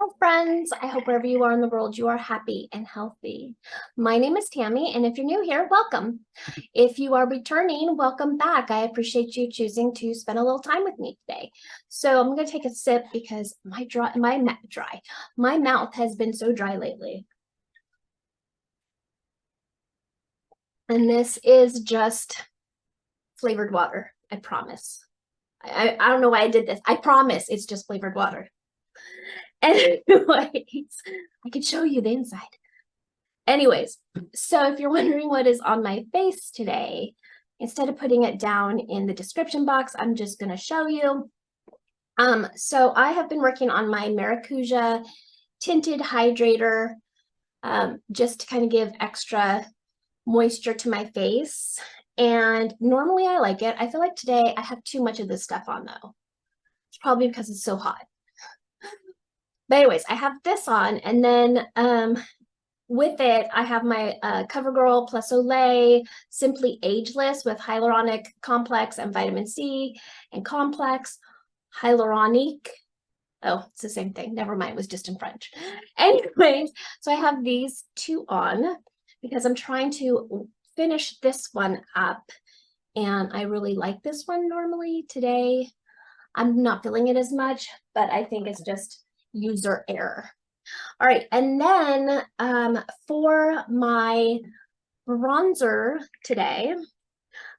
Hi friends, I hope wherever you are in the world you are happy and healthy. My name is Tammy, and if you're new here, welcome. If you are returning, welcome back. I appreciate you choosing to spend a little time with me today. So I'm going to take a sip because my mouth has been so dry lately. And this is just flavored water, I promise. I don't know why I did this. I promise it's just flavored water. Anyways, I can show you the inside. Anyways, so if you're wondering what is on my face today, instead of putting it down in the description box, I'm just going to show you. So I have been working on my Maracuja tinted hydrator, just to kind of give extra moisture to my face. And normally I like it. I feel like today I have too much of this stuff on though. It's probably because it's so hot. But anyways, I have this on, and then with it, I have my CoverGirl Plus Olay Simply Ageless with hyaluronic complex and vitamin C and complex hyaluronic. Oh, it's the same thing. Never mind. It was just in French. Anyways, so I have these two on because I'm trying to finish this one up. And I really like this one normally. Today, I'm not feeling it as much, but I think it's just user error. All right, and then for my bronzer today,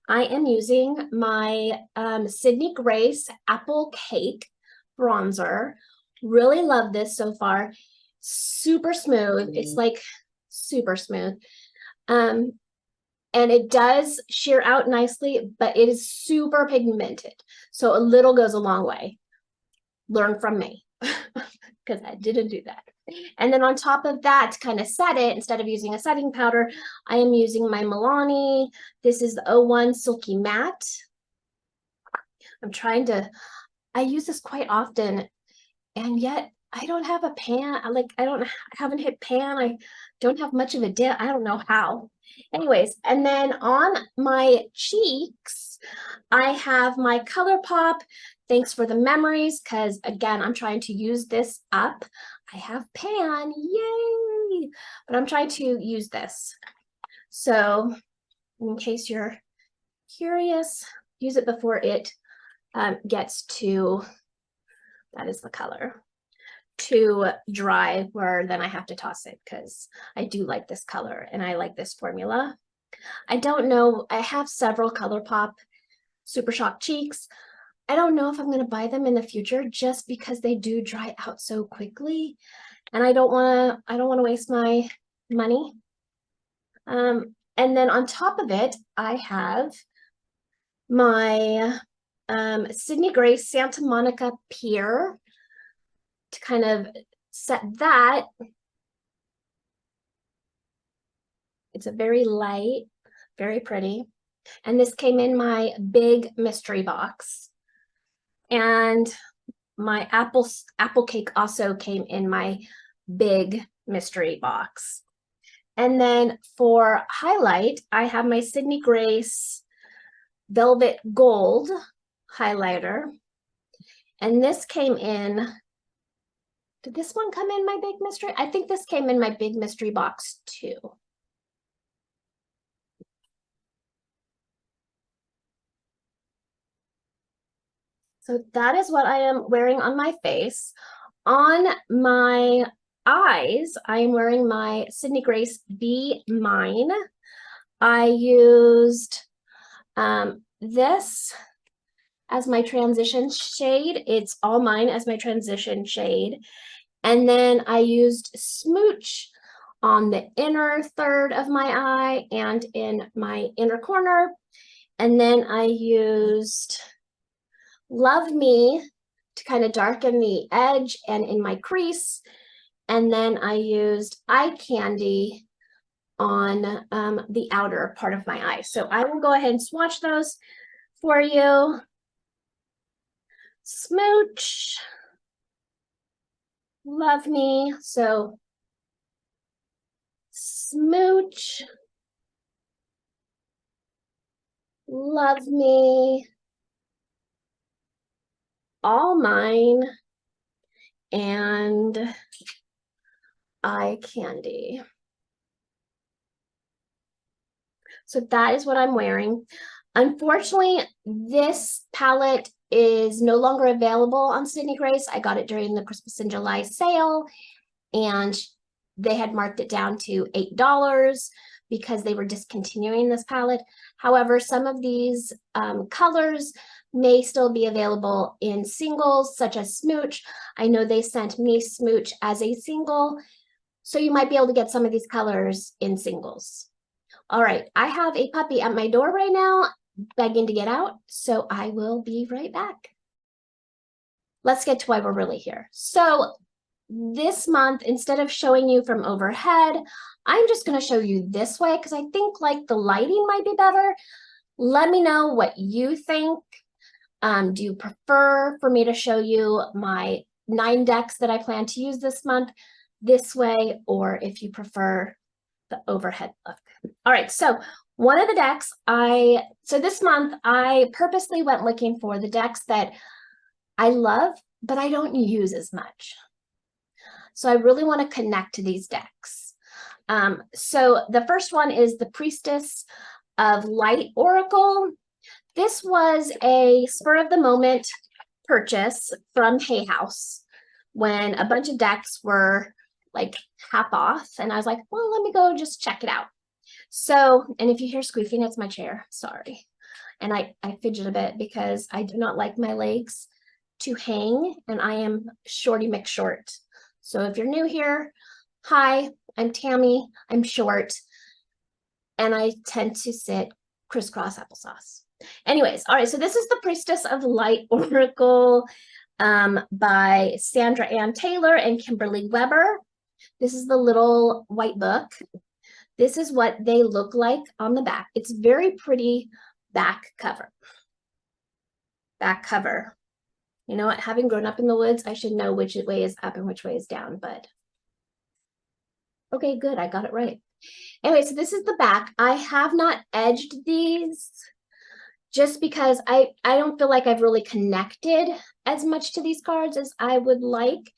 I am using my Sydney Grace Apple Cake bronzer. Really love this so far. Super smooth. It's like super smooth. And it does sheer out nicely, but it is super pigmented. So a little goes a long way. Learn from me because I didn't do that. And then on top of that, to kind of set it, instead of using a setting powder, I am using my Milani. This is the 01 Silky Matte. I use this quite often, and yet I don't have a pan. I haven't hit pan. I don't have much of a dip. I don't know how. Anyways, and then on my cheeks, I have my ColourPop. Thanks for the memories, because again, I'm trying to use this up. I have pan, yay! But I'm trying to use this. So in case you're curious, use it before it gets to, that is the color, to dry, where then I have to toss it because I do like this color and I like this formula. I don't know, I have several ColourPop Super Shock cheeks. I don't know if I'm going to buy them in the future just because they do dry out so quickly, and I don't want to waste my money. And then on top of it, I have my Sydney Grace Santa Monica Pier to kind of set that. It's a very light, very pretty. And this came in my big mystery box. And my apple cake also came in my big mystery box. And then for highlight, I have my Sydney Grace Velvet Gold highlighter. And this came in, did this one come in my big mystery? I think this came in my big mystery box too. So that is what I am wearing on my face. On my eyes, I am wearing my Sydney Grace Be Mine. I used this as my transition shade. It's all mine as my transition shade. And then I used Smooch on the inner third of my eye and in my inner corner. And then I used Love Me to kind of darken the edge and in my crease. And then I used Eye Candy on the outer part of my eye. So I will go ahead and swatch those for you. Smooch, Love Me. So Smooch, Love Me, All Mine, and eye candy. So that is what I'm wearing. Unfortunately, this palette is no longer available on Sydney Grace. I got it during the Christmas in July sale, and they had marked it down to $8 because they were discontinuing this palette. However, some of these colors may still be available in singles, such as Smooch. I know they sent me Smooch as a single, so you might be able to get some of these colors in singles. All right, I have a puppy at my door right now, begging to get out, so I will be right back. Let's get to why we're really here. So this month, instead of showing you from overhead, I'm just going to show you this way because I think like the lighting might be better. Let me know what you think. Do you prefer for me to show you my 9 decks that I plan to use this month this way, or if you prefer the overhead look? All right, so one of the decks so this month I purposely went looking for the decks that I love, but I don't use as much. So I really want to connect to these decks. So the first one is the Priestess of Light Oracle. This was a spur of the moment purchase from Hay House when a bunch of decks were like half off. And I was like, well, let me go just check it out. So, and if you hear squeaking, it's my chair, sorry. And I fidget a bit because I do not like my legs to hang, and I am Shorty McShort. So if you're new here, hi, I'm Tammy, I'm short, and I tend to sit crisscross applesauce. Anyways, all right, so this is the Priestess of Light Oracle by Sandra Ann Taylor and Kimberly Weber. This is the little white book. This is what they look like on the back. It's very pretty back cover. Back cover. You know what? Having grown up in the woods, I should know which way is up and which way is down, but okay, good. I got it right. Anyway, so this is the back. I have not edged these just because I don't feel like I've really connected as much to these cards as I would like.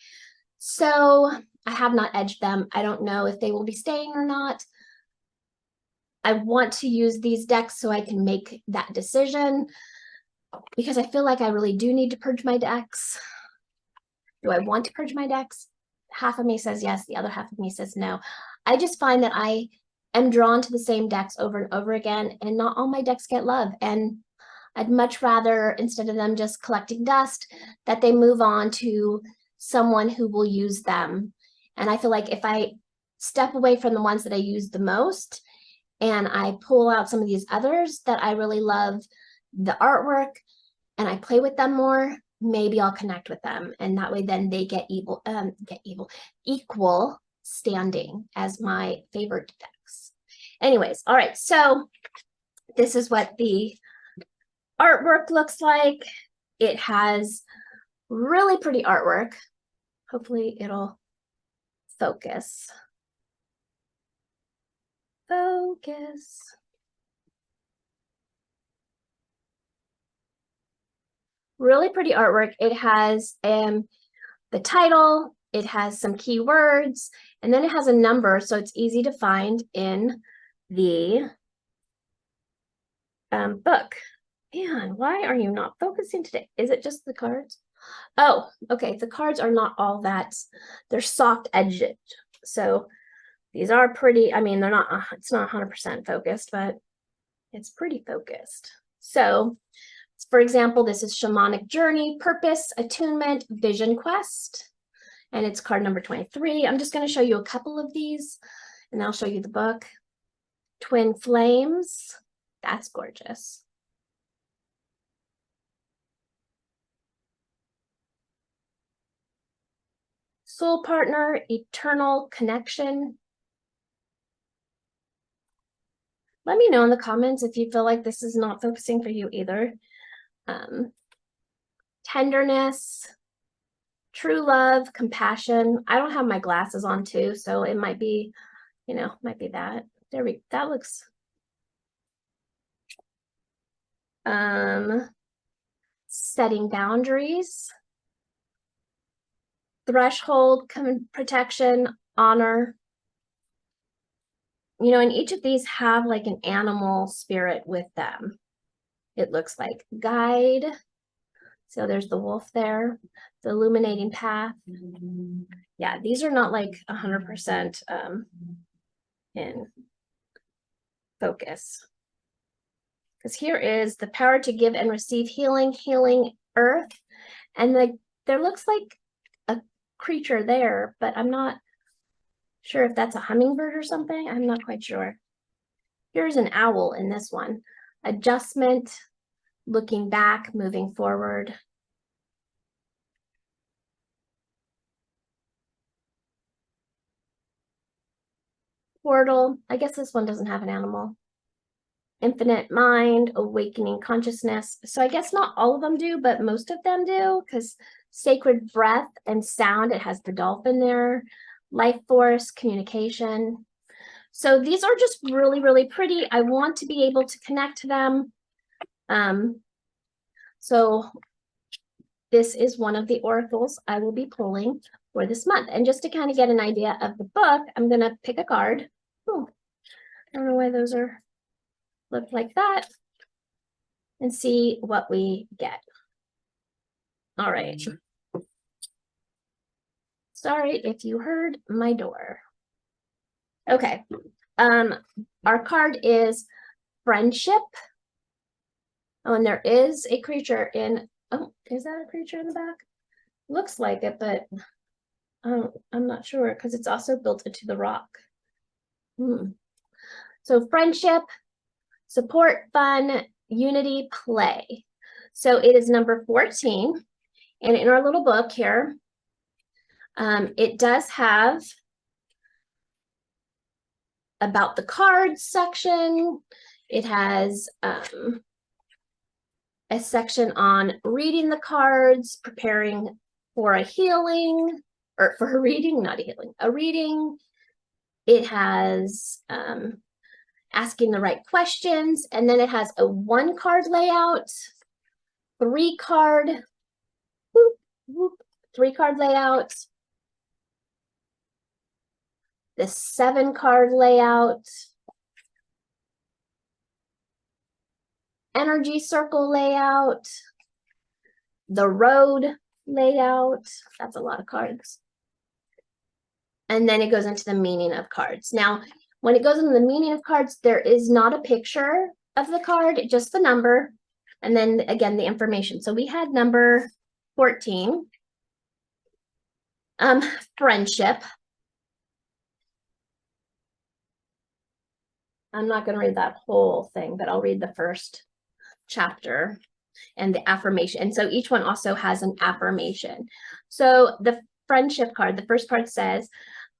So I have not edged them. I don't know if they will be staying or not. I want to use these decks so I can make that decision because I feel like I really do need to purge my decks. Do I want to purge my decks? Half of me says yes, the other half of me says no. I just find that I am drawn to the same decks over and over again, and not all my decks get love. And I'd much rather, instead of them just collecting dust, that they move on to someone who will use them. And I feel like if I step away from the ones that I use the most, and I pull out some of these others that I really love the artwork, and I play with them more, maybe I'll connect with them. And that way then they get equal standing as my favorite decks. Anyways, all right, so this is what the artwork looks like. It has really pretty artwork. Hopefully it'll focus. Focus. Really pretty artwork. It has the title, it has some keywords, and then it has a number, so it's easy to find in the book. Man, why are you not focusing today? Is it just the cards? Oh, okay, the cards are not all that, they're soft edged. So these are pretty, I mean, they're not, it's not 100% focused, but it's pretty focused. So for example, this is Shamanic Journey, Purpose, Attunement, Vision Quest, and it's card number 23. I'm just going to show you a couple of these, and I'll show you the book. Twin Flames, that's gorgeous. Soul Partner, Eternal Connection. Let me know in the comments if you feel like this is not focusing for you either. Tenderness, True Love, Compassion. I don't have my glasses on too, so it might be, you know, might be that. That looks. Setting Boundaries. threshold, protection, honor. You know, and each of these have like an animal spirit with them. It looks like guide. So there's the wolf there, the illuminating path. Yeah, these are not like 100% in focus. Because here is the power to give and receive healing, healing earth. And there looks like a creature there, but I'm not sure if that's a hummingbird or something. I'm not quite sure. Here's an owl in this one. Adjustment, looking back, moving forward. Portal, I guess this one doesn't have an animal. Infinite mind, awakening consciousness. So I guess not all of them do, but most of them do, because sacred breath and sound, it has the dolphin there. Life force, communication. So these are just really, really pretty. I want to be able to connect to them. So this is one of the oracles I will be pulling for this month. And just to kind of get an idea of the book, I'm going to pick a card. Ooh, I don't know why those are look like that, and see what we get. All right. Sorry if you heard my door. Okay. Our card is friendship. Oh, and there is a creature in, oh, is that a creature in the back? Looks like it, but I'm not sure because it's also built into the rock. So friendship, support, fun, unity, play. So it is number 14. And in our little book here, it does have about the cards section. It has a section on reading the cards, preparing for a healing, or for a reading, not a healing, a reading. It has asking the right questions, and then it has a 1-card layout, 3-card, 3-card layout, the 7-card layout, energy circle layout, the road layout. That's a lot of cards. And then it goes into the meaning of cards. Now, when it goes into the meaning of cards, there is not a picture of the card, just the number, and then again, the information. So we had number 14, friendship. I'm not going to read that whole thing, but I'll read the first chapter and the affirmation. And so each one also has an affirmation. So the friendship card, the first part says,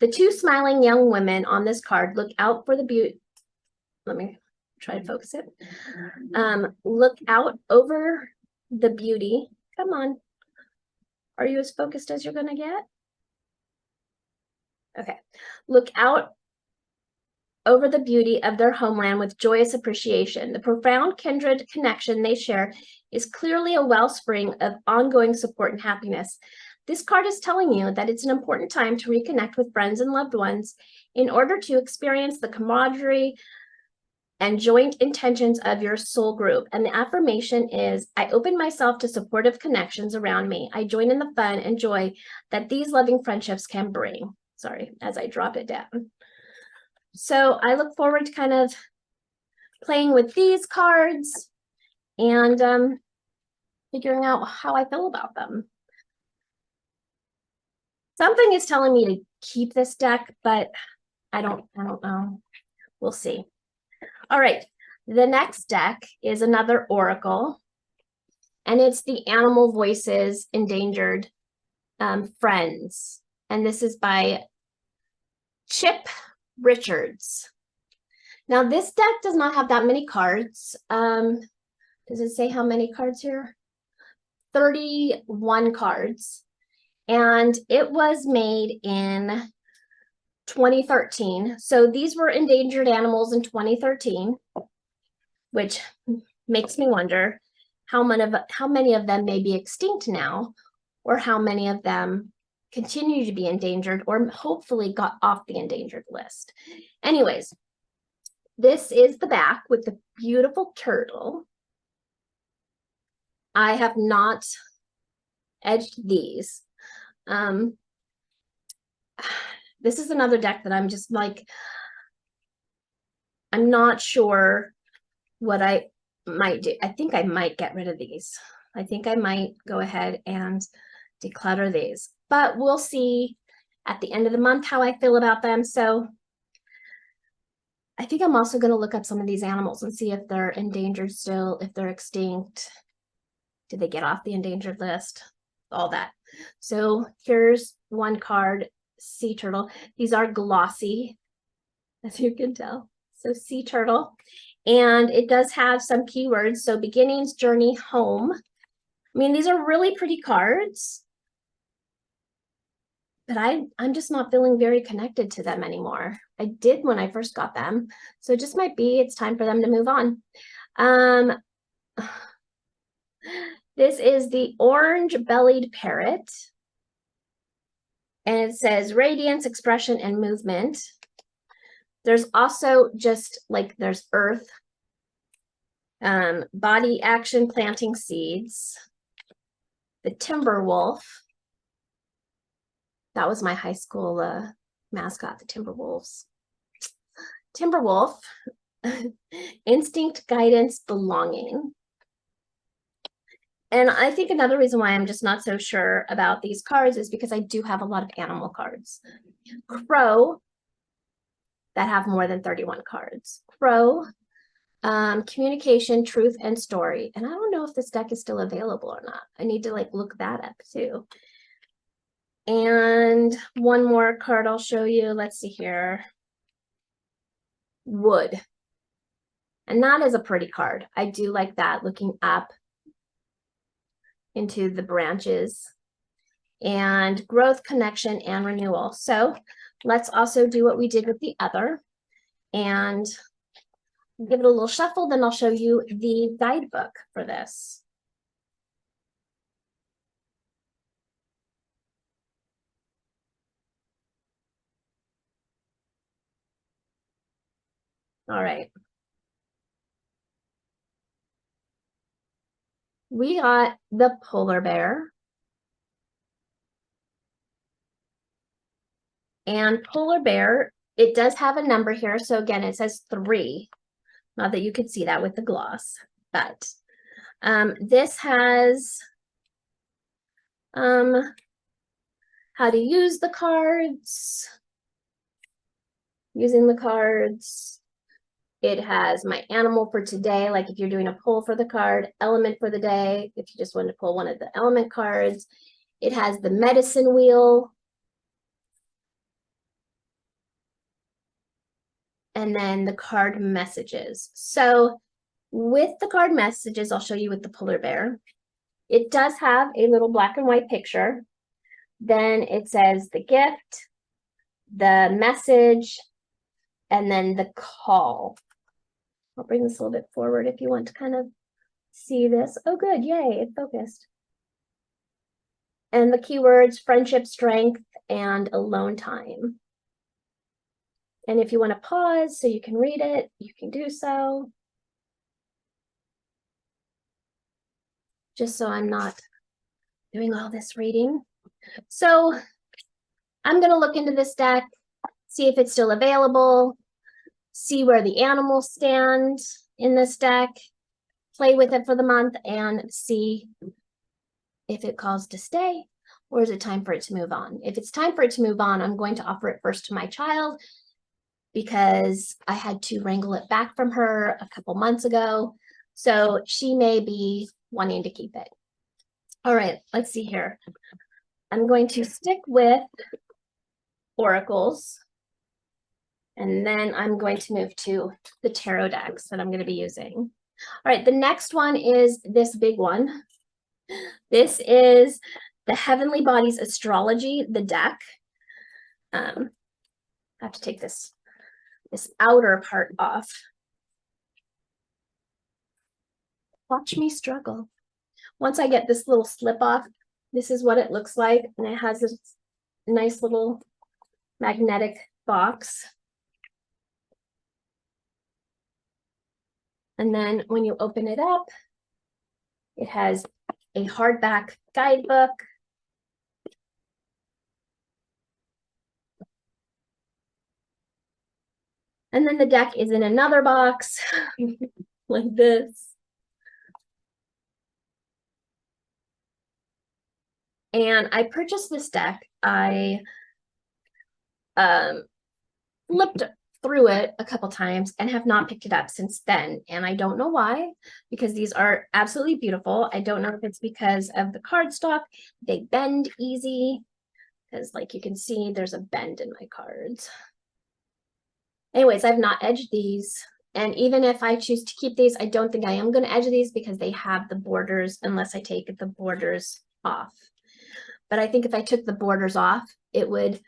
the 2 smiling young women on this card look out for the beauty. Let me try to focus it. Look out over the beauty. Come on. Are you as focused as you're going to get? Okay. Look out over the beauty of their homeland with joyous appreciation. The profound kindred connection they share is clearly a wellspring of ongoing support and happiness. This card is telling you that it's an important time to reconnect with friends and loved ones in order to experience the camaraderie and joint intentions of your soul group. And the affirmation is, I open myself to supportive connections around me. I join in the fun and joy that these loving friendships can bring. Sorry, as I drop it down. So I look forward to kind of playing with these cards and figuring out how I feel about them. Something is telling me to keep this deck, but I don't know. We'll see. All right, the next deck is another oracle, and it's the Animal Voices Endangered Friends. And this is by Chip Richards. Now, this deck does not have that many cards. Does it say how many cards here? 31 cards. And it was made in 2013. So these were endangered animals in 2013, which makes me wonder how many of them may be extinct now, or how many of them continue to be endangered or hopefully got off the endangered list. Anyways, this is the back with the beautiful turtle. I have not edged these. This is another deck that I'm just like, I'm not sure what I might do. I think I might get rid of these. I think I might go ahead and declutter these, but we'll see at the end of the month how I feel about them. So I think I'm also going to look up some of these animals and see if they're endangered still, if they're extinct. Did they get off the endangered list? All that. So here's one card, sea turtle. These are glossy, as you can tell. So sea turtle. And it does have some keywords. So beginnings, journey, home. I mean, these are really pretty cards, but I'm just not feeling very connected to them anymore. I did when I first got them. So it just might be it's time for them to move on. This is the orange-bellied parrot. And it says radiance, expression, and movement. There's also just like there's earth, body action, planting seeds. The timber wolf. That was my high school mascot, the Timberwolves. Timberwolf, instinct, guidance, belonging. And I think another reason why I'm just not so sure about these cards is because I do have a lot of animal cards. Crow, that have more than 31 cards. Crow, communication, truth, and story. And I don't know if this deck is still available or not. I need to like look that up too. And one more card I'll show you. Let's see here. Wood. And that is a pretty card. I do like that, looking up into the branches. And growth, connection, and renewal. So let's also do what we did with the other and give it a little shuffle. Then I'll show you the guidebook for this. All right. We got the polar bear. And polar bear, it does have a number here. So again, it says 3. Not that you could see that with the gloss, but this has how to use the cards, using the cards. It has my animal for today, like if you're doing a pull for the card, element for the day, if you just wanted to pull one of the element cards. It has the medicine wheel. And then the card messages. So with the card messages, I'll show you with the polar bear. It does have a little black and white picture. Then it says the gift, the message, and then the call. I'll bring this a little bit forward if you want to kind of see this. Oh, good. Yay, it focused. And the keywords, friendship, strength, and alone time. And if you want to pause so you can read it, you can do so. Just so I'm not doing all this reading. So I'm going to look into this deck, see if it's still available, see where the animals stand in this deck, play with it for the month, and see if it calls to stay or is it time for it to move on. If it's time for it to move on, I'm going to offer it first to my child because I had to wrangle it back from her a couple months ago. So she may be wanting to keep it. All right, let's see here. I'm going to stick with oracles. And then I'm going to move to the tarot decks that I'm going to be using. All right, the next one is this big one. This is the Heavenly Bodies Astrology, the deck. I have to take this outer part off. Watch me struggle. Once I get this little slip off, this is what it looks like. And it has this nice little magnetic box. And then when you open it up, it has a hardback guidebook. And then the deck is in another box like this. And I purchased this deck. I flipped through it a couple times and have not picked it up since then. And I don't know why, because these are absolutely beautiful. I don't know if it's because of the cardstock. They bend easy, because like you can see, there's a bend in my cards. Anyways, I've not edged these. And even if I choose to keep these, I don't think I am going to edge these because they have the borders unless I take the borders off. But I think if I took the borders off, it would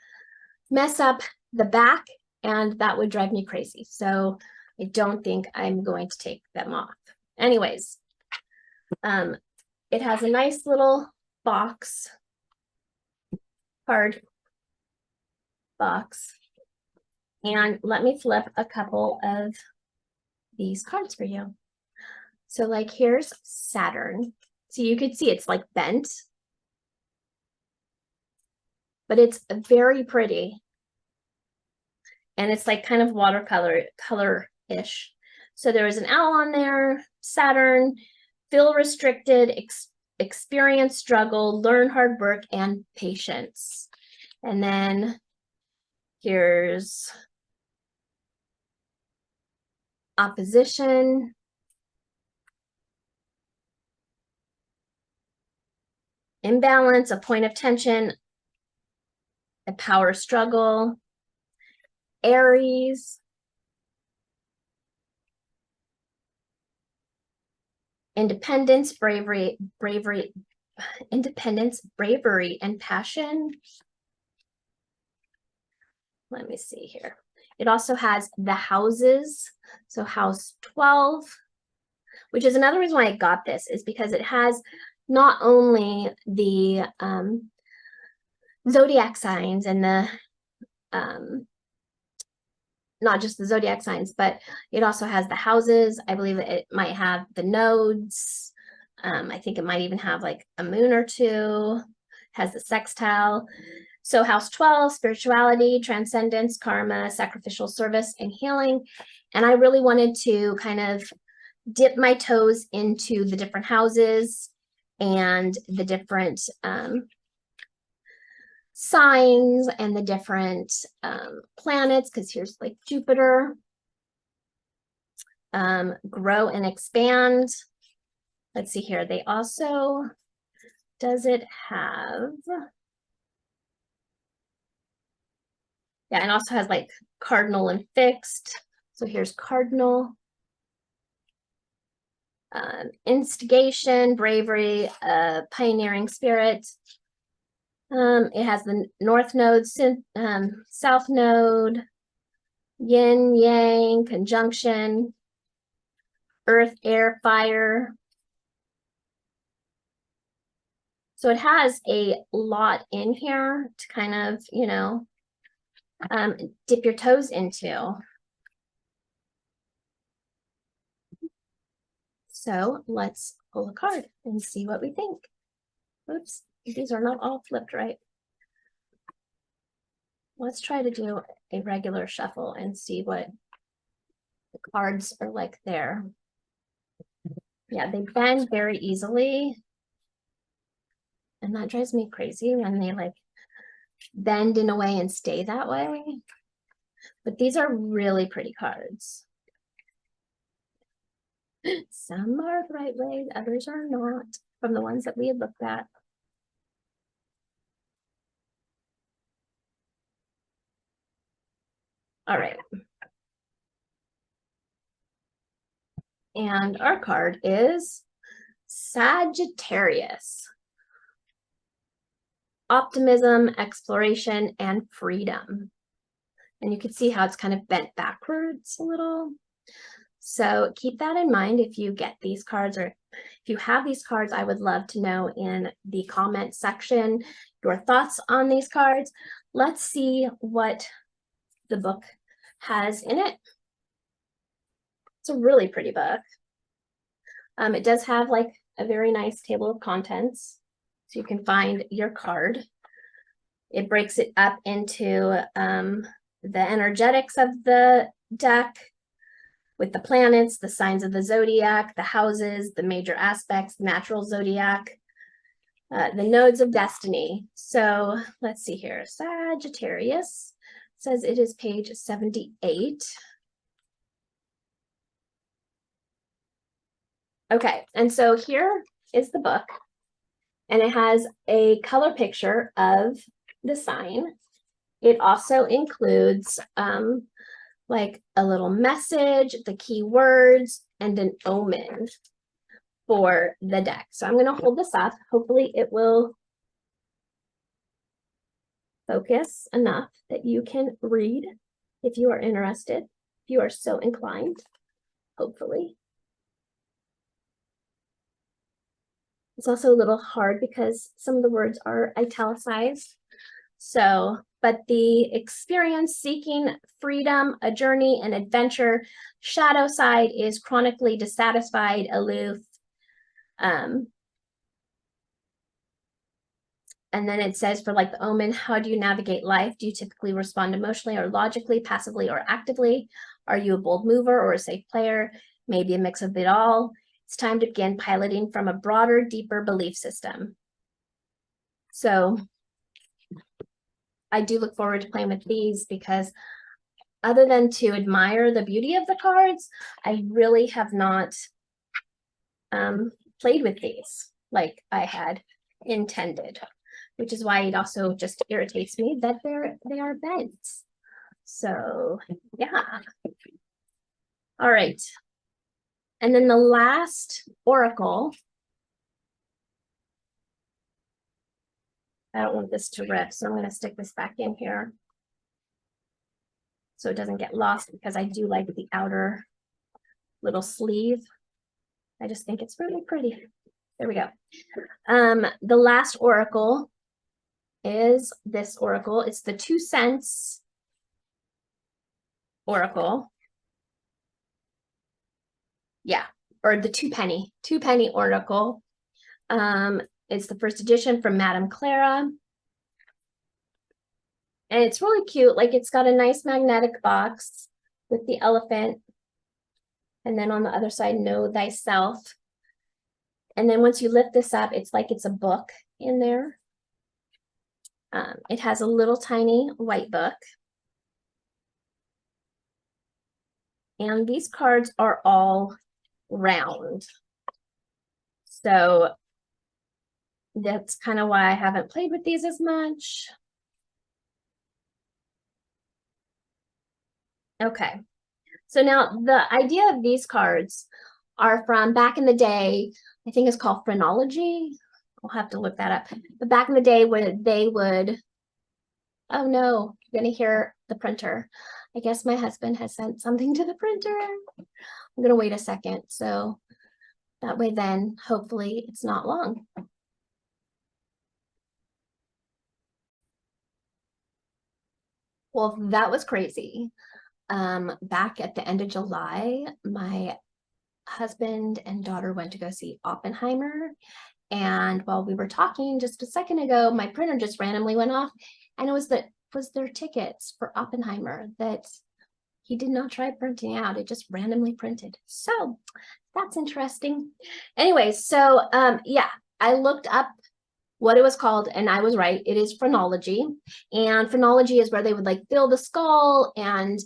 mess up the back and that would drive me crazy. So I don't think I'm going to take them off. Anyways, it has a nice little box, card box. And let me flip a couple of these cards for you. So like here's Saturn. So you could see it's like bent, but it's very pretty. And it's like kind of color-ish. So there was an owl on there, Saturn, feel restricted, experience struggle, learn hard work, and patience. And then here's opposition, imbalance, a point of tension, a power struggle, Aries, independence, bravery, independence, bravery, and passion. Let me see here. It also has the houses. So house 12, which is another reason why I got this, is because it has not only the zodiac signs and the not just the zodiac signs, but it also has the houses. I believe it might have the nodes. I think it might even have like a moon or two, has the sextile. So house 12, spirituality, transcendence, karma, sacrificial service, and healing. And I really wanted to kind of dip my toes into the different houses and the different signs and the different planets, because here's like Jupiter, grow and expand. Let's see here. They also, does it have, yeah, it also has like cardinal and fixed. So here's cardinal, instigation, bravery, pioneering spirit. It has the north node, south node, yin, yang, conjunction, earth, air, fire. So it has a lot in here to kind of, you know, dip your toes into. So let's pull a card and see what we think. Oops. These are not all flipped right. Let's try to do a regular shuffle and see what the cards are like there. Yeah, they bend very easily. And that drives me crazy when they like bend in a way and stay that way. But these are really pretty cards. Some are the right way, others are not, from the ones that we had looked at. All right. And our card is Sagittarius. Optimism, exploration, and freedom. And you can see how it's kind of bent backwards a little. So keep that in mind if you get these cards, or if you have these cards. I would love to know in the comment section your thoughts on these cards. Let's see what the book has in it. It's a really pretty book. It does have like a very nice table of contents, so you can find your card. It breaks it up into the energetics of the deck, with the planets, the signs of the zodiac, the houses, the major aspects, natural zodiac, the nodes of destiny. So let's see here. Sagittarius says it is page 78. Okay, and so here is the book, and it has a color picture of the sign. It also includes like a little message, the key words, and an omen for the deck. So I'm going to hold this up. Hopefully it will focus enough that you can read if you are interested, if you are so inclined, hopefully. It's also a little hard because some of the words are italicized. So, but the experience seeking freedom, a journey, an adventure. Shadow side is chronically dissatisfied, aloof. And then it says for like the omen, how do you navigate life? Do you typically respond emotionally or logically, passively or actively? Are you a bold mover or a safe player? Maybe a mix of it all. It's time to begin piloting from a broader, deeper belief system. So I do look forward to playing with these, because other than to admire the beauty of the cards, I really have not played with these like I had intended, which is why it also just irritates me that they are bents. So yeah. All right. And then the last oracle. I don't want this to rip, so I'm going to stick this back in here so it doesn't get lost, because I do like the outer little sleeve. I just think it's really pretty. There we go. The last oracle is this oracle. It's the 2 cents oracle. Yeah, or the 2 penny oracle. It's the first edition from Madame Clara. And it's really cute. Like, it's got a nice magnetic box with the elephant. And then on the other side, know thyself. And then once you lift this up, it's like it's a book in there. It has a little tiny white book. And these cards are all round. So that's kind of why I haven't played with these as much. Okay. So now the idea of these cards are from back in the day. I think it's called phrenology. I'll have to look that up. But back in the day, where they would, oh no, you're gonna hear the printer. I guess my husband has sent something to the printer. I'm gonna wait a second, so that way then hopefully it's not long. Well, that was crazy. Back at the end of July, my husband and daughter went to go see Oppenheimer. And while we were talking just a second ago, my printer just randomly went off, and it was their tickets for Oppenheimer that he did not try printing out. It just randomly printed. So that's interesting. Anyway, so yeah, I looked up what it was called, and I was right. It is phrenology. And phrenology is where they would like fill the skull, and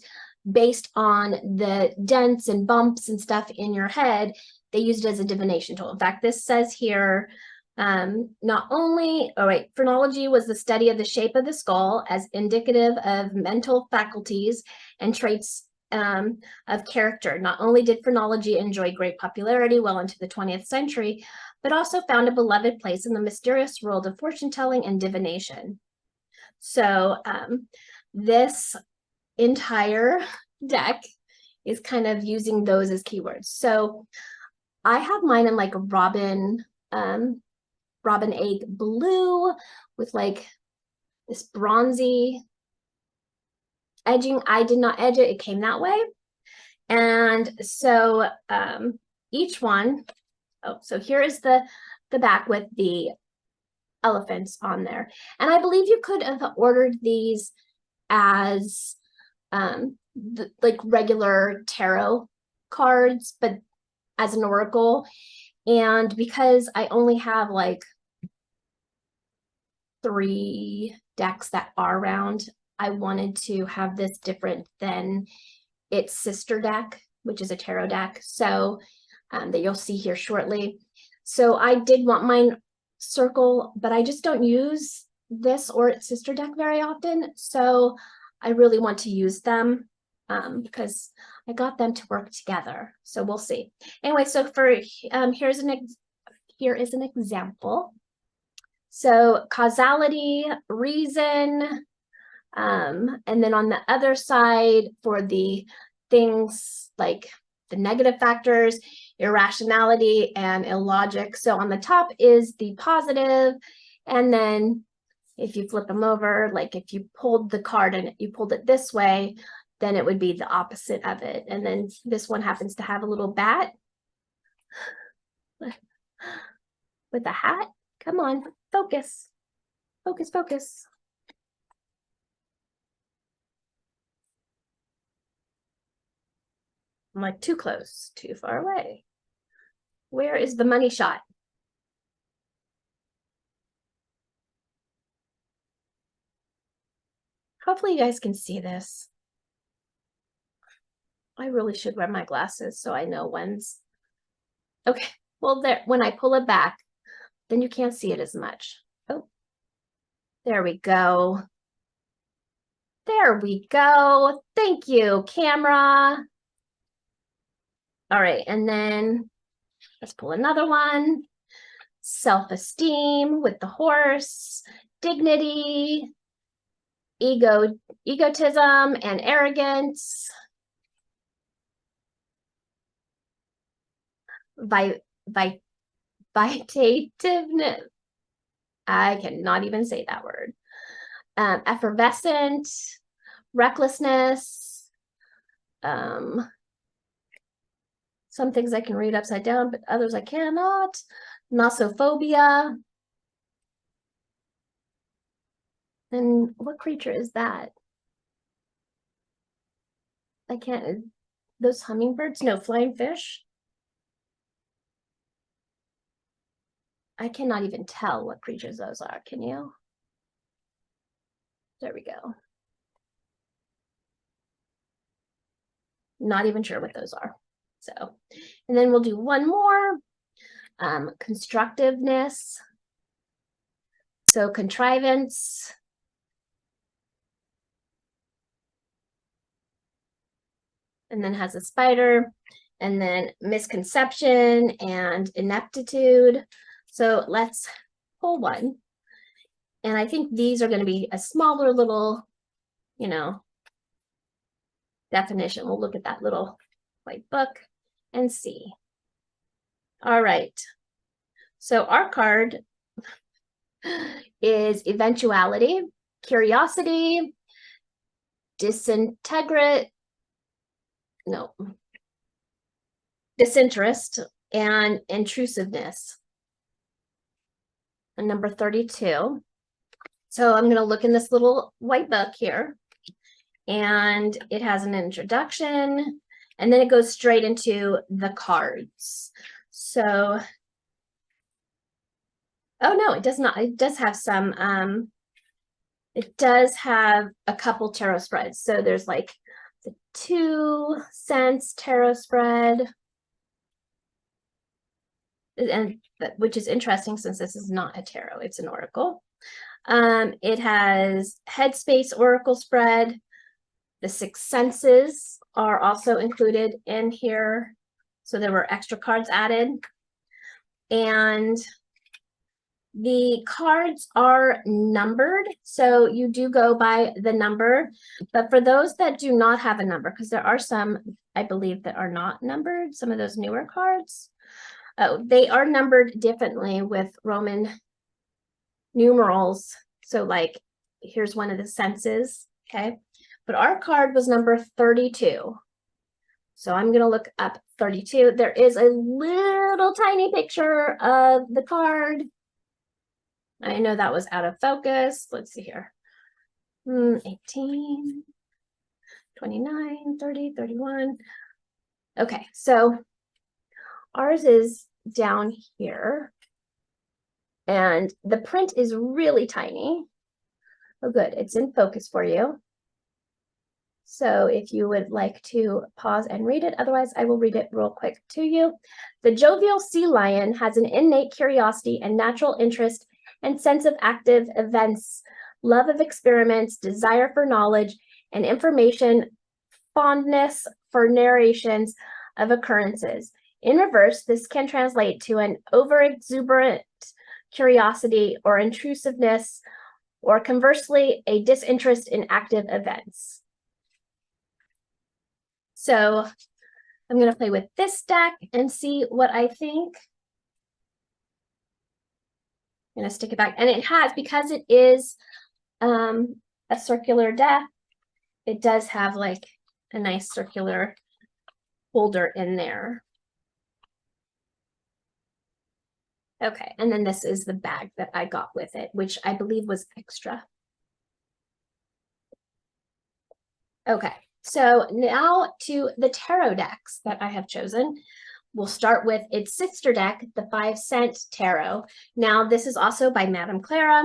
based on the dents and bumps and stuff in your head, they used it as a divination tool. In fact, this says here, not only, phrenology was the study of the shape of the skull as indicative of mental faculties and traits of character. Not only did phrenology enjoy great popularity well into the 20th century, but also found a beloved place in the mysterious world of fortune telling and divination. So this entire deck is kind of using those as keywords. So I have mine in like robin egg blue with like this bronzy edging. I did not edge it, it came that way. And so each one, oh, so here is the back with the elephants on there. And I believe you could have ordered these as like regular tarot cards, but as an oracle. And because I only have like 3 decks that are round, I wanted to have this different than its sister deck, which is a tarot deck, so that you'll see here shortly. So I did want mine circle, but I just don't use this or its sister deck very often, so I really want to use them because I got them to work together, so we'll see. Anyway, so for here is an example. So causality, reason, and then on the other side for the things like the negative factors, irrationality and illogic. So on the top is the positive, and then if you flip them over, like if you pulled the card and you pulled it this way, then it would be the opposite of it. And then this one happens to have a little bat with a hat. Come on, focus, focus, focus. I'm like too close, too far away. Where is the money shot? Hopefully you guys can see this. I really should wear my glasses so I know when's. Okay, well, there, when I pull it back, then you can't see it as much. Oh, there we go. There we go. Thank you, camera. All right, and then let's pull another one. Self-esteem with the horse, dignity, egotism and arrogance, vitativeness. I cannot even say that word. Effervescent, recklessness. Some things I can read upside down, but others I cannot. Nossophobia. And what creature is that? I can't, those hummingbirds? No, flying fish? I cannot even tell what creatures those are, can you? There we go. Not even sure what those are. So, and then we'll do one more. Constructiveness. So contrivance. And then has a spider, and then misconception and ineptitude. So let's pull one. And I think these are going to be a smaller little, you know, definition. We'll look at that little white book and see. All right. So our card is eventuality, curiosity, disinterest, and intrusiveness. And number 32. So I'm going to look in this little white book here, and it has an introduction, and then it goes straight into the cards. So, oh no, it does not. It does have some, it does have a couple tarot spreads. So there's like the 2 cents tarot spread, and which is interesting since this is not a tarot, it's an oracle. It has Headspace Oracle spread. The 6 senses are also included in here, so there were extra cards added. And The cards are numbered, so you do go by the number. But for those that do not have a number, because there are some, I believe, that are not numbered, some of those newer cards, they are numbered differently with Roman numerals. So like, here's one of the senses, okay? But our card was number 32. So I'm going to look up 32. There is a little tiny picture of the card. I know that was out of focus. Let's see here. 18, 29, 30, 31. Okay, so ours is down here. And the print is really tiny. Oh, good. It's in focus for you. So if you would like to pause and read it, otherwise I will read it real quick to you. The jovial sea lion has an innate curiosity and natural interest and sense of active events, love of experiments, desire for knowledge and information, fondness for narrations of occurrences. In reverse, this can translate to an overexuberant curiosity or intrusiveness, or conversely, a disinterest in active events. So I'm going to play with this deck and see what I think. I'm going to stick it back. And it has, because it is a circular deck, it does have like a nice circular holder in there. Okay, and then this is the bag that I got with it, which I believe was extra. Okay, so now to the tarot decks that I have chosen. We'll start with its sister deck, the 5-cent tarot. Now, this is also by Madame Clara.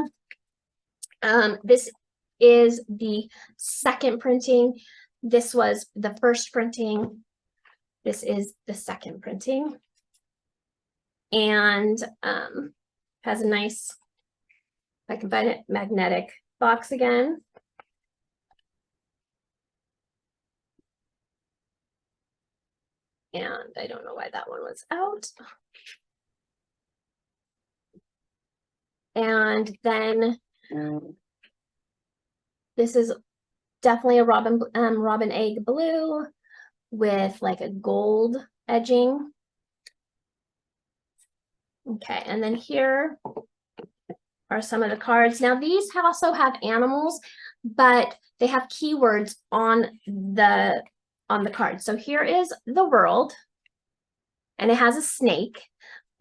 This is the second printing. This was the first printing. This is the second printing. And has a nice, if I can find it, magnetic box again. And I don't know why that one was out. And then this is definitely a robin egg blue with like a gold edging. Okay, and then here are some of the cards. Now these also have animals, but they have keywords on the card. So here is the world, and it has a snake.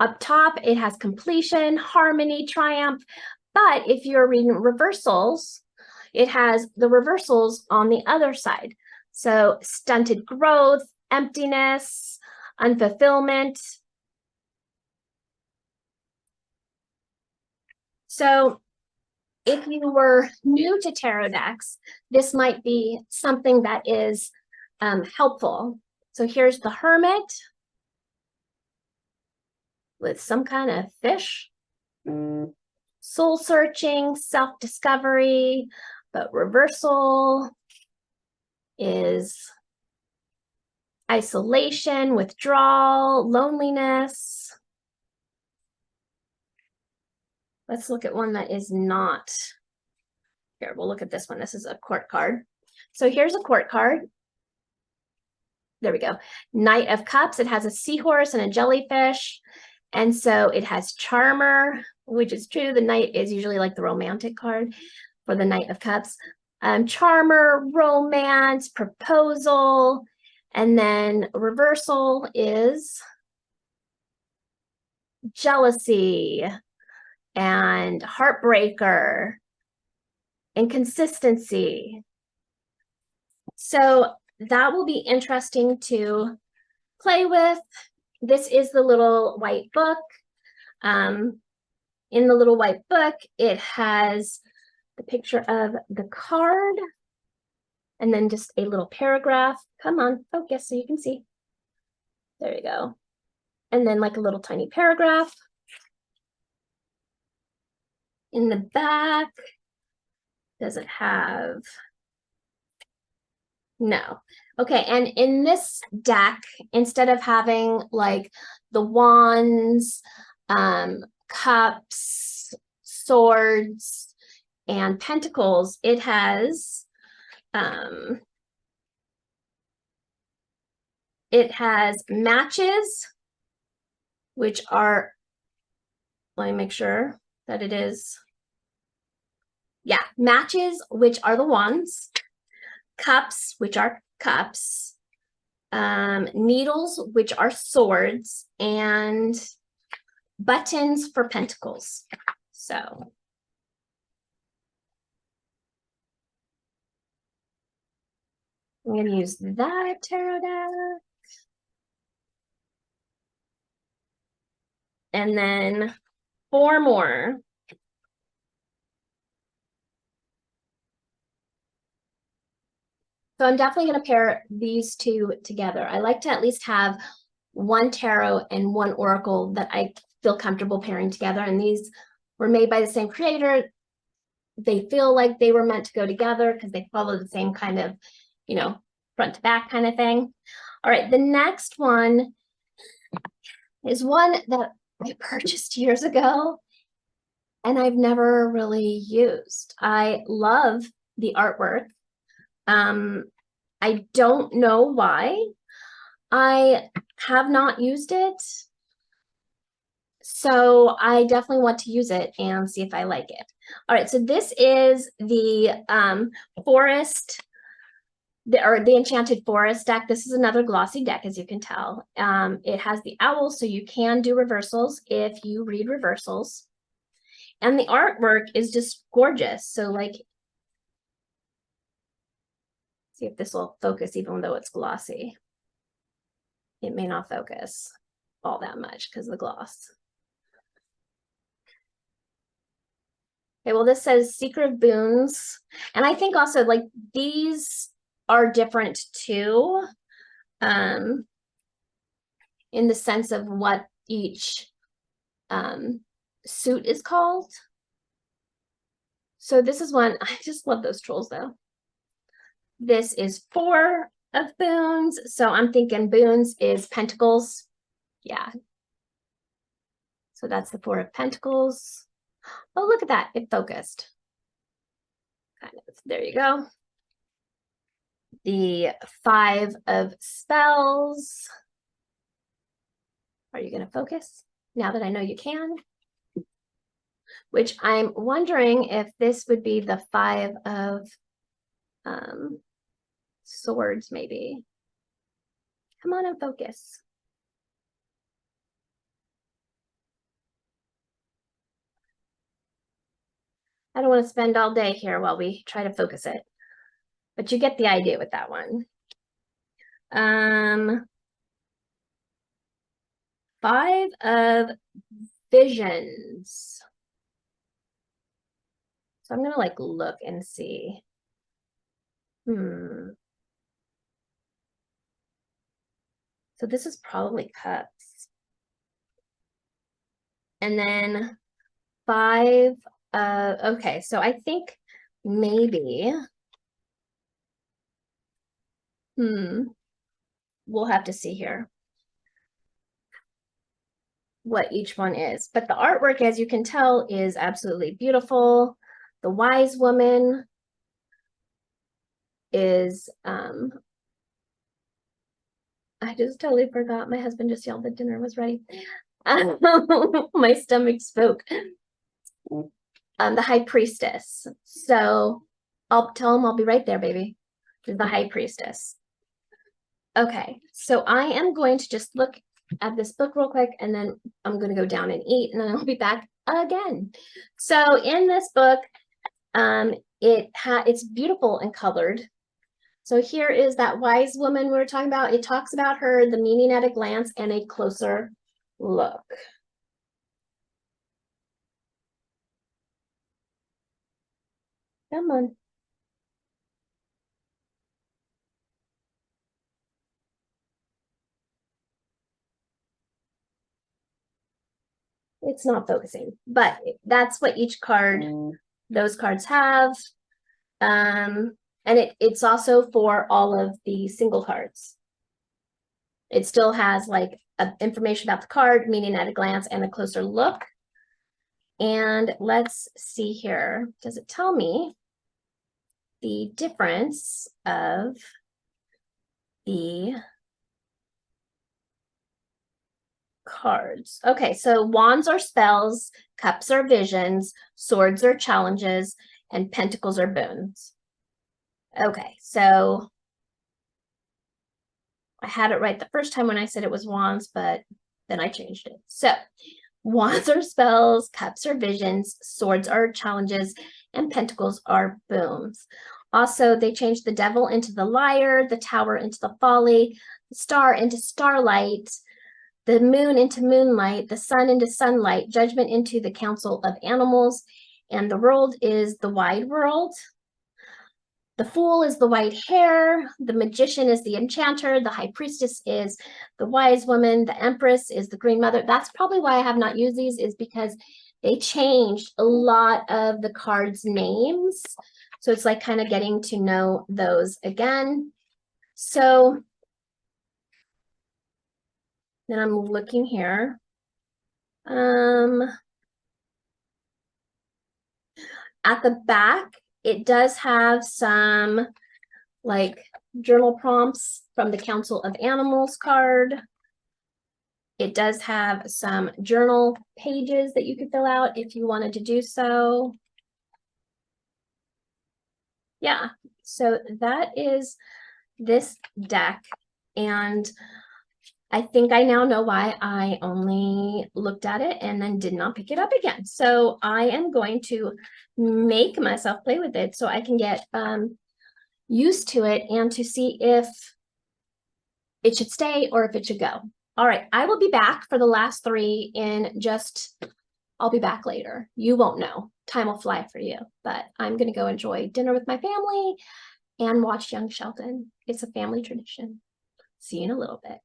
Up top, it has completion, harmony, triumph. But if you're reading reversals, it has the reversals on the other side. So stunted growth, emptiness, unfulfillment. So if you were new to tarot decks, this might be something that is helpful. So here's the Hermit with some kind of fish. Soul searching, self-discovery, but reversal is isolation, withdrawal, loneliness. Let's look at one that is not. Here, we'll look at this one. This is a court card. So here's a court card. There we go. Knight of Cups. It has a seahorse and a jellyfish. And so it has Charmer, which is true. The Knight is usually like the romantic card for the Knight of Cups. Charmer, romance, proposal, and then reversal is jealousy and heartbreaker, inconsistency. So that will be interesting to play with. This is the little white book. In the little white book, it has the picture of the card and then just a little paragraph. Come on, focus so you can see. There you go. And then like a little tiny paragraph. In the back, does it have? No. Okay, and in this deck, instead of having like the wands, cups, swords and pentacles, it has matches, which are, let me make sure that it is, yeah, matches, which are the wands, cups, which are cups, needles, which are swords, and buttons for pentacles. So I'm going to use that tarot deck. And then 4 more. So I'm definitely going to pair these two together. I like to at least have one tarot and one oracle that I feel comfortable pairing together. And these were made by the same creator. They feel like they were meant to go together because they follow the same kind of, you know, front to back kind of thing. All right, the next one is one that I purchased years ago and I've never really used. I love the artwork. I don't know why. I have not used it. So I definitely want to use it and see if I like it. All right, so this is the forest, the Enchanted Forest deck. This is another glossy deck, as you can tell. It has the owl, so you can do reversals if you read reversals. And the artwork is just gorgeous. So like, see if this will focus even though it's glossy. It may not focus all that much because of the gloss. Okay, well, this says Secret of Boons. And I think also like these are different too, in the sense of what each suit is called. So this is one, I just love those trolls though. This is 4 of boons. So I'm thinking boons is pentacles. Yeah. So that's the 4 of pentacles. Oh, look at that. It focused. Kind of. There you go. The 5 of spells. Are you going to focus now that I know you can? Which I'm wondering if this would be the 5 of swords, maybe. Come on and focus. I don't want to spend all day here while we try to focus it, but you get the idea with that one. 5 of visions. So I'm gonna like look and see. So this is probably cups. And then 5 okay, so I think maybe we'll have to see here what each one is. But the artwork, as you can tell, is absolutely beautiful. The wise woman is I just totally forgot. My husband just yelled that dinner was ready. My stomach spoke. The high priestess. So I'll tell him I'll be right there, baby. The high priestess. Okay, so I am going to just look at this book real quick, and then I'm going to go down and eat, and then I'll be back again. So in this book, it's beautiful and colored. So here is that wise woman we were talking about. It talks about her, the meaning at a glance, and a closer look. Come on. It's not focusing, but that's what each card, those cards have. And it's also for all of the single cards. It still has like information about the card, meaning at a glance, and a closer look. And let's see here. Does it tell me the difference of the cards? Okay, so wands are spells, cups are visions, swords are challenges, and pentacles are boons. Okay, so I had it right the first time when I said it was wands, but then I changed it. So wands are spells, cups are visions, swords are challenges, and pentacles are boons. Also, they changed the devil into the liar, the tower into the folly, the star into starlight, the moon into moonlight, the sun into sunlight, judgment into the council of animals, and the world is the wide world. The fool is the white hare, the magician is the enchanter, the high priestess is the wise woman, the empress is the green mother. That's probably why I have not used these, is because they changed a lot of the cards' names. So it's like kind of getting to know those again. So then I'm looking here. At the back, it does have some like journal prompts from the Council of Animals card. It does have some journal pages that you could fill out if you wanted to do so. Yeah, so that is this deck. And I think I now know why I only looked at it and then did not pick it up again. So I am going to make myself play with it so I can get used to it and to see if it should stay or if it should go. All right, I will be back for the last three in just, I'll be back later. You won't know. Time will fly for you, but I'm going to go enjoy dinner with my family and watch Young Sheldon. It's a family tradition. See you in a little bit.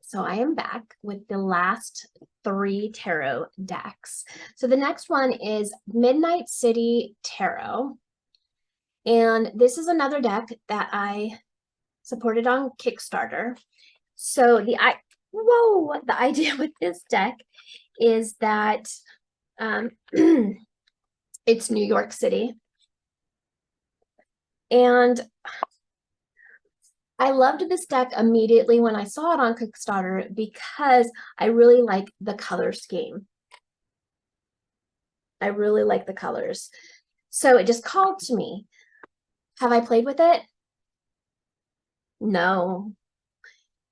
So I am back with the last three tarot decks. So the next one is Midnight City Tarot. And this is another deck that I supported on Kickstarter. So the idea with this deck is that it's New York City. And I loved this deck immediately when I saw it on Kickstarter because I really like the color scheme. I really like the colors. So it just called to me. Have I played with it? No.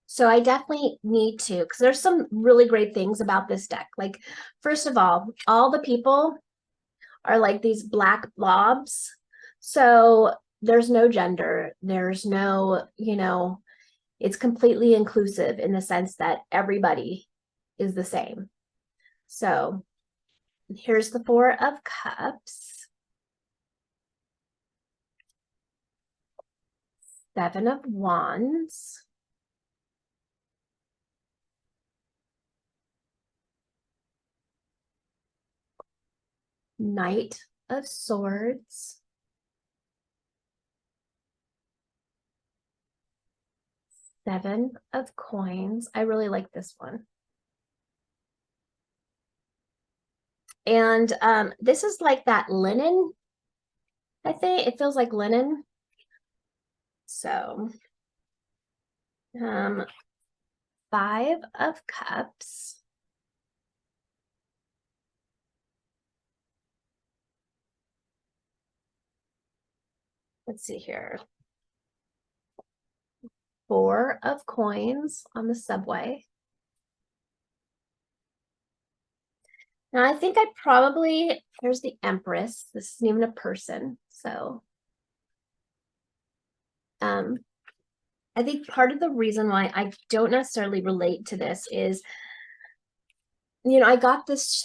So I definitely need to, because there's some really great things about this deck. Like, first of all the people are like these black blobs. So there's no gender. There's no, it's completely inclusive in the sense that everybody is the same. So here's the Four of Cups. Seven of Wands. Knight of Swords. Seven of Coins. I really like this one. And this is like that linen, I think. It feels like linen. So, Five of Cups. Let's see here. Four of Coins on the subway. Now, I think there's the Empress. This isn't even a person. So, I think part of the reason why I don't necessarily relate to this is, I got this,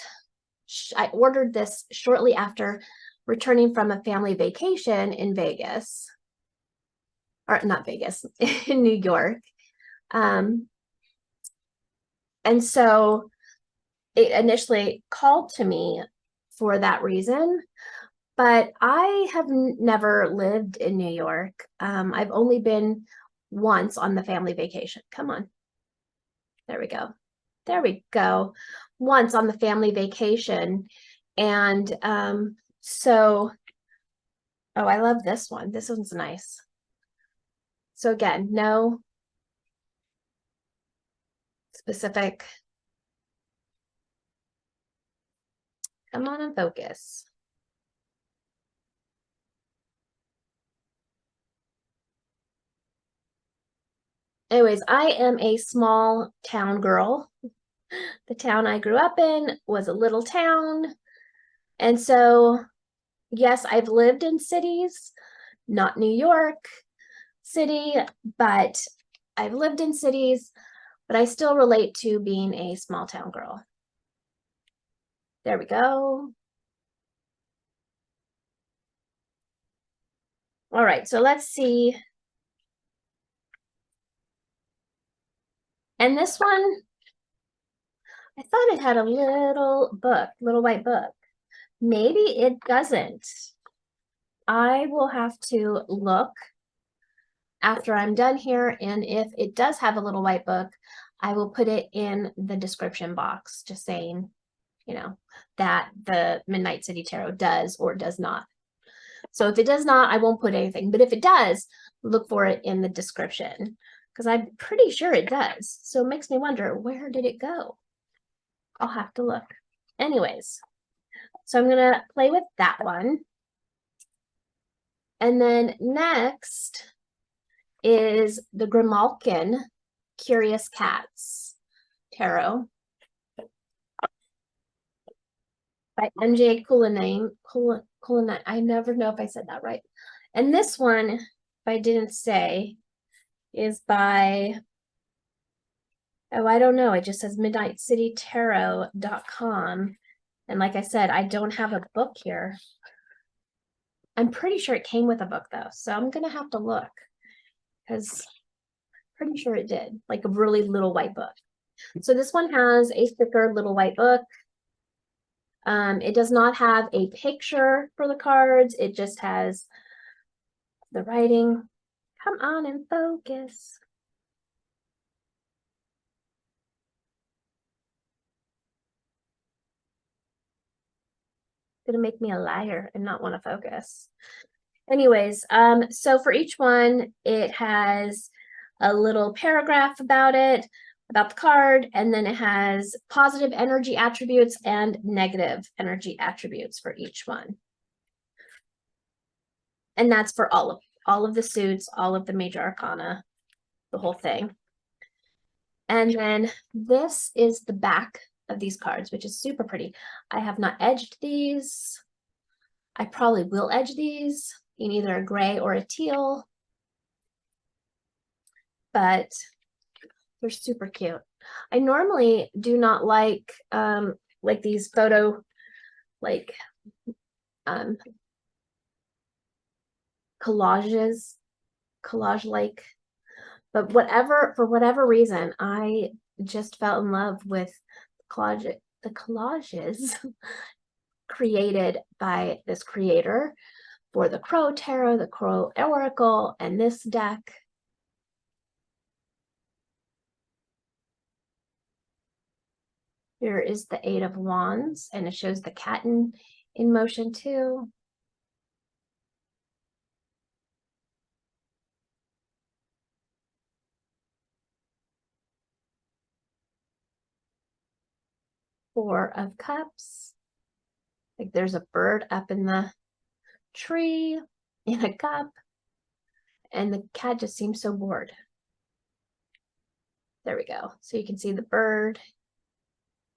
I ordered this shortly after returning from a family vacation in Vegas, or not Vegas, in New York. And so it initially called to me for that reason, but I have never lived in New York. I've only been once on the family vacation. Come on. There we go. There we go. Once on the family vacation. And so, oh, I love this one. This one's nice. So again, no specific. Come on and focus. Anyways, I am a small town girl. The town I grew up in was a little town. And so, yes, I've lived in cities, not New York City, but I've lived in cities, but I still relate to being a small town girl. There we go. All right, so let's see. And this one, I thought it had a little book, little white book. Maybe it doesn't. I will have to look after I'm done here, and if it does have a little white book, I will put it in the description box, just saying, you know, that the Midnight City Tarot does or does not. So if it does not, I won't put anything, but if it does, look for it in the description, because I'm pretty sure it does. So it makes me wonder, where did it go? I'll have to look. Anyways, so I'm gonna play with that one. And then next is the Grimalkin Curious Cats Tarot by MJ Cullinane. Cullinane. I never know if I said that right. And this one, if I didn't say, is by, oh, I don't know. It just says midnightcitytarot.com. And like I said, I don't have a book here. I'm pretty sure it came with a book though. So I'm going to have to look because pretty sure it did, like a really little white book. So this one has a thicker little white book. It does not have a picture for the cards. It just has the writing. Come on and focus. It's gonna make me a liar and not want to focus. Anyways, so for each one, it has a little paragraph about it, about the card, and then it has positive energy attributes and negative energy attributes for each one. And that's for all of the suits, all of the major arcana, the whole thing. And then this is the back of these cards, which is super pretty. I have not edged these. I probably will edge these in either a gray or a teal, but they're super cute. I normally do not like these photo, collage like, but for whatever reason, I just fell in love with the collages created by this creator for the Crow Tarot, the Crow Oracle, and this deck. Here is the Eight of Wands, and it shows the cat in motion too. Four of Cups. Like there's a bird up in the tree in a cup, and the cat just seems so bored. There we go. So you can see the bird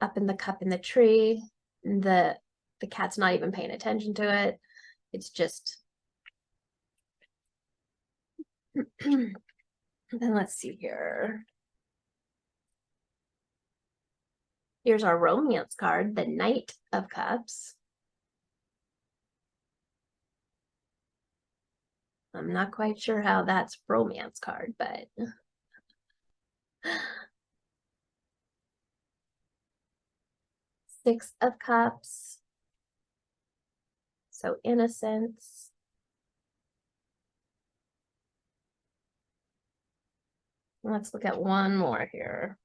up in the cup in the tree. And the cat's not even paying attention to it. It's just then let's see here. Here's our romance card, the Knight of Cups. I'm not quite sure how that's romance card, but Six of Cups. So innocence. Let's look at one more here.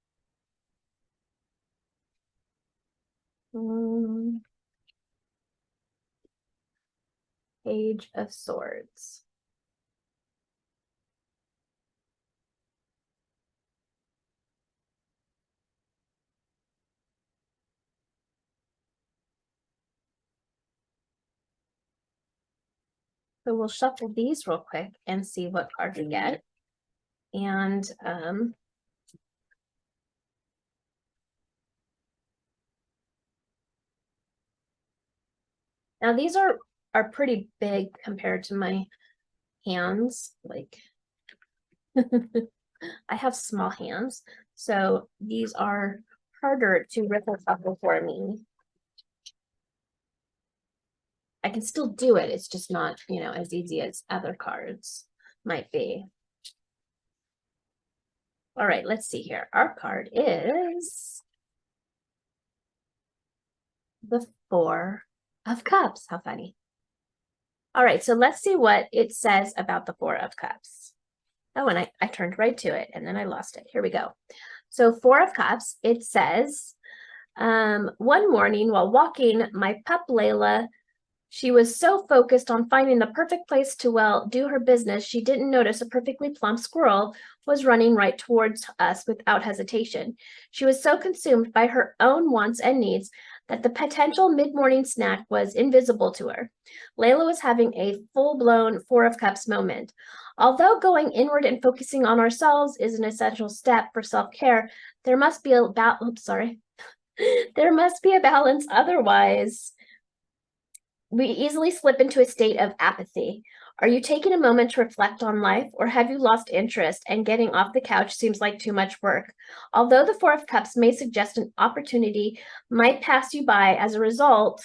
Page of Swords. So we'll shuffle these real quick and see what card we get. And now these are pretty big compared to my hands. Like I have small hands, so these are harder to riffle shuffle for me. I can still do it. It's just not, as easy as other cards might be. All right, let's see here. Our card is the Four of Cups. How funny. All right, so let's see what it says about the Four of Cups. Oh, and I turned right to it, and then I lost it. Here we go. So Four of Cups, it says, one morning while walking my pup Layla, she was so focused on finding the perfect place to, well, do her business, she didn't notice a perfectly plump squirrel was running right towards us without hesitation. She was so consumed by her own wants and needs that the potential mid-morning snack was invisible to her. Layla was having a full-blown Four of Cups moment. Although going inward and focusing on ourselves is an essential step for self-care, there must be a there must be a balance, otherwise we easily slip into a state of apathy. Are you taking a moment to reflect on life, or have you lost interest and getting off the couch seems like too much work? Although the Four of Cups may suggest an opportunity might pass you by as a result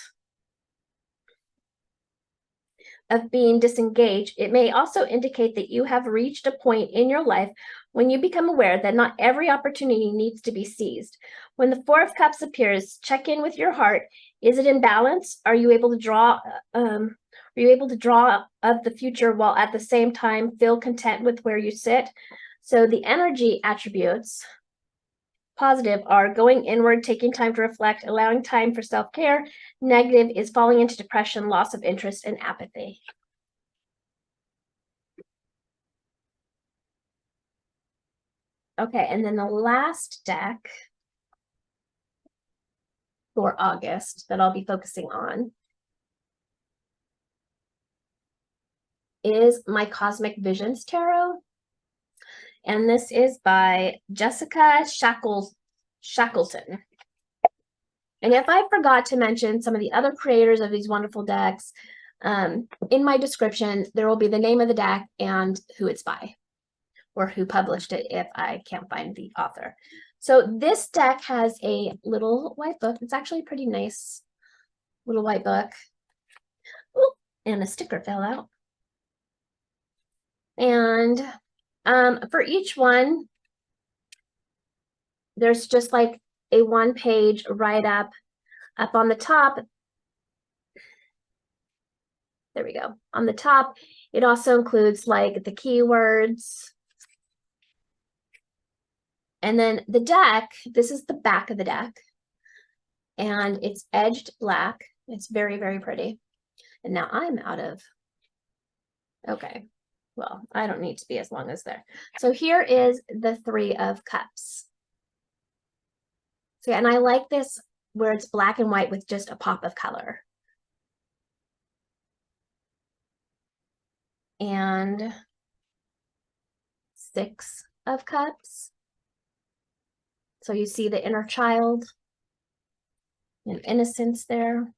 of being disengaged, it may also indicate that you have reached a point in your life when you become aware that not every opportunity needs to be seized. When the Four of Cups appears, check in with your heart. Is it in balance? Are you able to draw of the future while at the same time feel content with where you sit? So the energy attributes, positive, are going inward, taking time to reflect, allowing time for self-care. Negative is falling into depression, loss of interest, and apathy. Okay, and then the last deck for August that I'll be focusing on is my Cosmic Visions Tarot. And this is by Jessica Shackleton. And if I forgot to mention some of the other creators of these wonderful decks, in my description, there will be the name of the deck and who it's by, or who published it if I can't find the author. So this deck has a little white book. It's actually a pretty nice little white book. Ooh, and a sticker fell out. And for each one, there's just like a one-page write-up up on the top. There we go. On the top, it also includes like the keywords. And then the deck, this is the back of the deck. And it's edged black. It's very, very pretty. And now I'm out of, okay. Well, I don't need to be as long as there. So here is the Three of Cups. So, and I like this where it's black and white with just a pop of color. And Six of Cups. So you see the inner child and innocence there.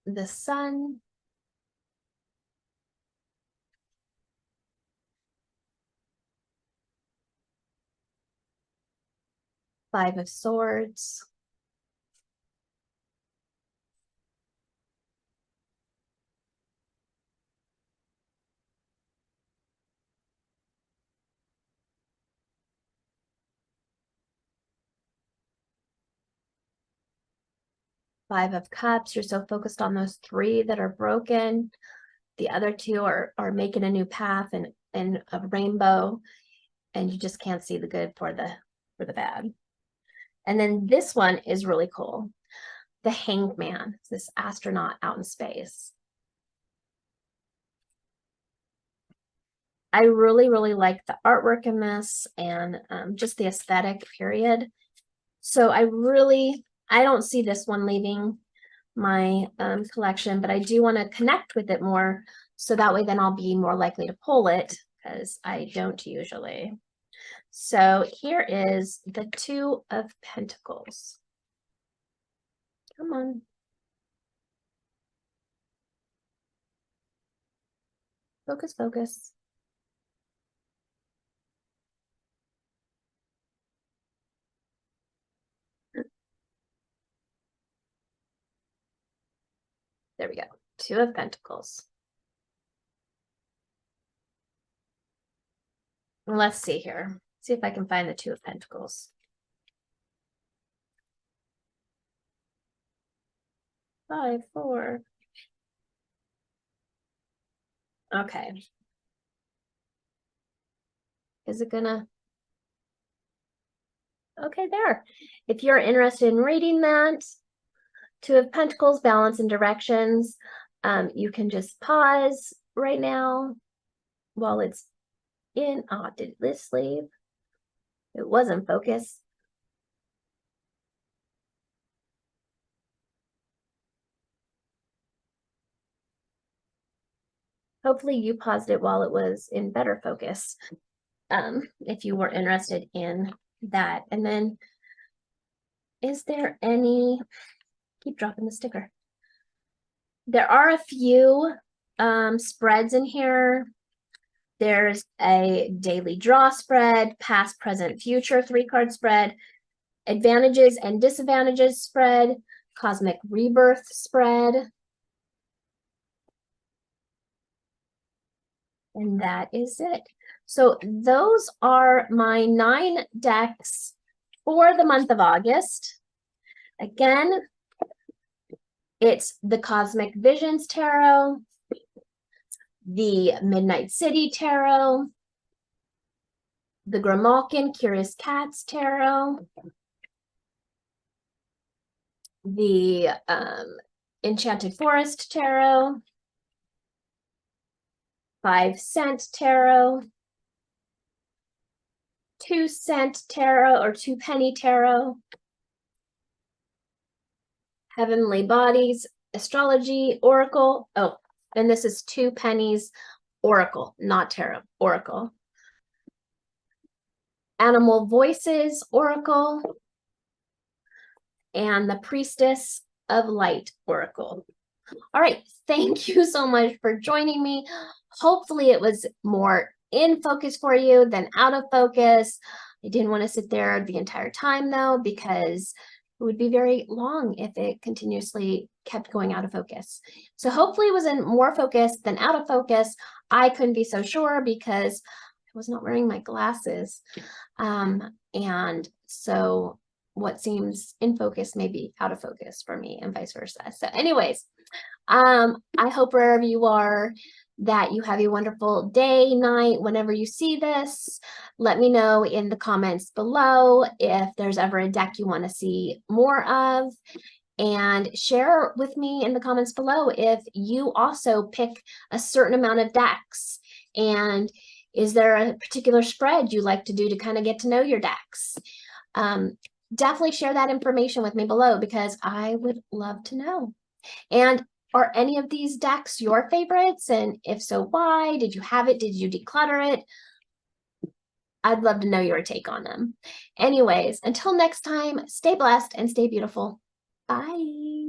The Sun. Five of Swords. Five of Cups. You're so focused on those three that are broken. The other two are making a new path and a rainbow. and you just can't see the good for the bad. And then this one is really cool. The Hanged Man, this astronaut out in space. I really, really like the artwork in this and just the aesthetic, period. So I don't see this one leaving my collection, but I do want to connect with it more, so that way then I'll be more likely to pull it, because I don't usually. So here is the Two of Pentacles. Come on. Focus, focus. There we go. Two of Pentacles. Let's see here. See if I can find the Two of Pentacles. 5, 4. Okay. Is it gonna? Okay, there. If you're interested in reading that, Two of Pentacles, balance and directions, you can just pause right now while it's in. Oh, did this leave? It wasn't focus. Hopefully you paused it while it was in better focus, if you were interested in that. And then, is there any, keep dropping the sticker. There are a few spreads in here. There's a daily draw spread, past, present, future 3-card spread, advantages and disadvantages spread, cosmic rebirth spread. And that is it. So those are my 9 decks for the month of August. Again, it's the Cosmic Visions Tarot, the Midnight City Tarot, the Grimalkin Curious Cats Tarot, the Enchanted Forest Tarot, 5-cent tarot, 2-cent tarot or 2-penny tarot, Heavenly Bodies, Astrology, Oracle. Oh, and this is 2 pennies, Oracle, not tarot, Oracle. Animal Voices, Oracle, and the Priestess of Light, Oracle. All right, thank you so much for joining me. Hopefully it was more in focus for you than out of focus. I didn't want to sit there the entire time though, because it would be very long if it continuously kept going out of focus. So hopefully it was in more focus than out of focus. I couldn't be so sure because I was not wearing my glasses. And so what seems in focus may be out of focus for me and vice versa. So anyways, I hope wherever you are that you have a wonderful day, night, whenever you see this. Let me know in the comments below if there's ever a deck you want to see more of, and share with me in the comments below if you also pick a certain amount of decks, and is there a particular spread you like to do to kind of get to know your decks. Definitely share that information with me below because I would love to know. And are any of these decks your favorites? And if so, why? Did you have it? Did you declutter it? I'd love to know your take on them. Anyways, until next time, stay blessed and stay beautiful. Bye.